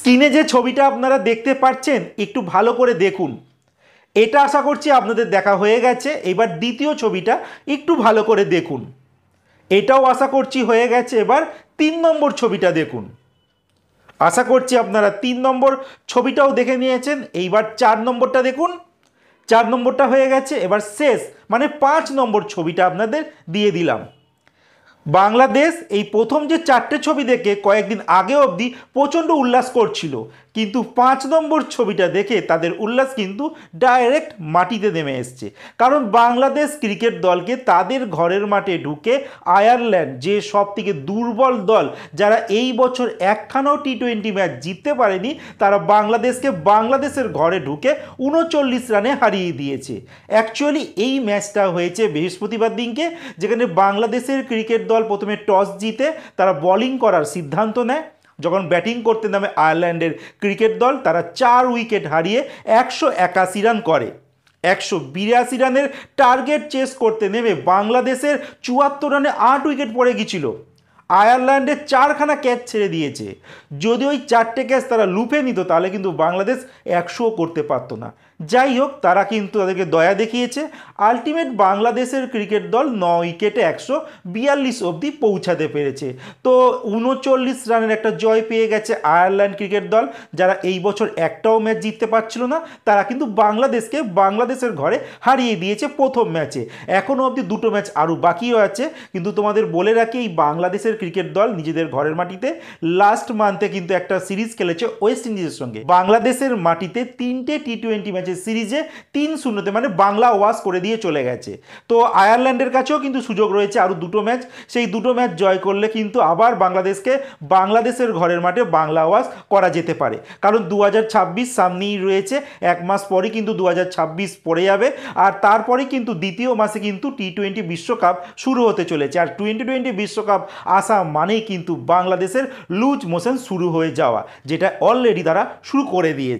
স্ক্রিনে যে ছবিটা আপনারা দেখতে পাচ্ছেন একটু ভালো করে দেখুন। এটা আশা করছি আপনাদের দেখা হয়ে গেছে। এবার দ্বিতীয় ছবিটা একটু ভালো করে দেখুন। এটাও আশা করছি হয়ে গেছে। এবার 3 নম্বর ছবিটা দেখুন। আশা করছি আপনারা 3 নম্বর ছবিটাও দেখে নিয়েছেন। এইবার 4 নম্বরটা দেখুন। 4 নম্বরটা হয়ে গেছে। এবার শেষ মানে 5 নম্বর ছবিটা আপনাদের দিয়ে দিলাম। বাংলাদেশ এই প্রথম যে 4টে ছবি দেখে কয়েকদিন আগে অবধি প্রচণ্ড উল্লাস করছিল, কিন্তু 5 নম্বর ছবিটা দেখে তাদের উল্লাস কিন্তু ডাইরেক্ট মাটিতে নেমে এসছে। কারণ বাংলাদেশ ক্রিকেট দলকে তাদের ঘরের মাঠে ঢুকে আয়ারল্যান্ড, যে সব থেকে দুর্বল দল, যারা এই বছর একখানাও টি20 ম্যাচ জিততে পারেনি, তারা বাংলাদেশের ঘরে ঢুকে 39 রানে হারিয়ে দিয়েছে। অ্যাকচুয়ালি এই ম্যাচটা হয়েছে বৃহস্পতিবার দিনকে, যেখানে বাংলাদেশের ক্রিকেট দল প্রথমে টস জিতে তারা বোলিং করার সিদ্ধান্ত নেয়। যখন ব্যাটিং করতে নামে আয়ারল্যান্ডের ক্রিকেট দল, তারা 4 উইকেট হারিয়ে 181 রান করে। 182 রানের টার্গেট চেস করতে নেমে বাংলাদেশের 74 রানে 8 উইকেট পড়ে গিয়েছিল। আয়ারল্যান্ডের 4খানা ক্যাচ ছেড়ে দিয়েছে। যদি ওই 4টে ক্যাচ তারা লুফে নিত তাহলে কিন্তু বাংলাদেশ 100ও করতে পারতো না। যাই হোক, তারা কিন্তু তাদেরকে দয়া দেখিয়েছে। আলটিমেট বাংলাদেশের ক্রিকেট দল 9 উইকেটে 142 অবধি পৌঁছাতে পেরেছে। তো 39 রানের একটা জয় পেয়ে গেছে আয়ারল্যান্ড ক্রিকেট দল, যারা এই বছর একটাও ম্যাচ জিততে পারছিল না। তারা কিন্তু বাংলাদেশের ঘরে হারিয়ে দিয়েছে প্রথম ম্যাচে। এখনও অবধি 2টো ম্যাচ আরও বাকিও আছে। কিন্তু তোমাদের বলে রাখি, এই বাংলাদেশের ক্রিকেট দল নিজেদের ঘরের মাটিতে লাস্ট মান্থে কিন্তু একটা সিরিজ খেলেছে ওয়েস্ট ইন্ডিজের সঙ্গে। বাংলাদেশের মাটিতে 3টে টি20 ম্যাচের সিরিজে 3-0 মানে বাংলা ওয়াশ করে দিয়ে চলে গেছে। তো আয়ারল্যান্ডের কাছেও কিন্তু সুযোগ রয়েছে আরও 2টো ম্যাচ। সেই 2টো ম্যাচ জয় করলে কিন্তু আবার বাংলাদেশের ঘরের মাঠে বাংলা ওয়াশ করা যেতে পারে। কারণ 2026 সামনেই রয়েছে, 1 মাস পরই কিন্তু 2026 পড়ে যাবে। আর তারপরে কিন্তু দ্বিতীয় মাসে কিন্তু টি20 বিশ্বকাপ শুরু হতে চলেছে। আর টি20 বিশ্বকাপ আসা মানেই কিন্তু বাংলাদেশের লুজ মোশন শুরু হয়ে যাওয়া, যেটা অলরেডি তারা শুরু করে দিয়েছে।